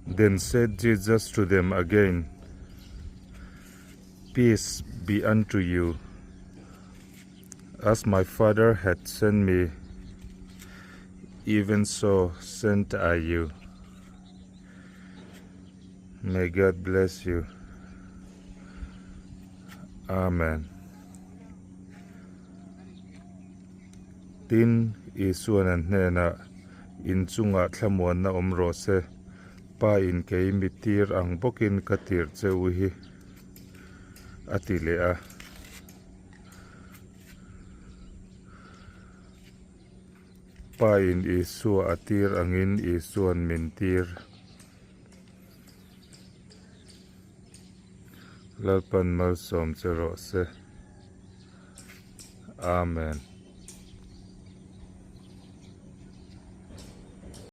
Then said Jesus to them again, Peace be unto you. As my Father hath sent me, even so sent I you. May God bless you. Amen. Tin isuan an hnena in chunga thlamuan na omro se pa in kei mitir ang bokin katir cheu hi atile a pa in isu atir angin isuan mintir lalpan malsawm se rawh se. Amen.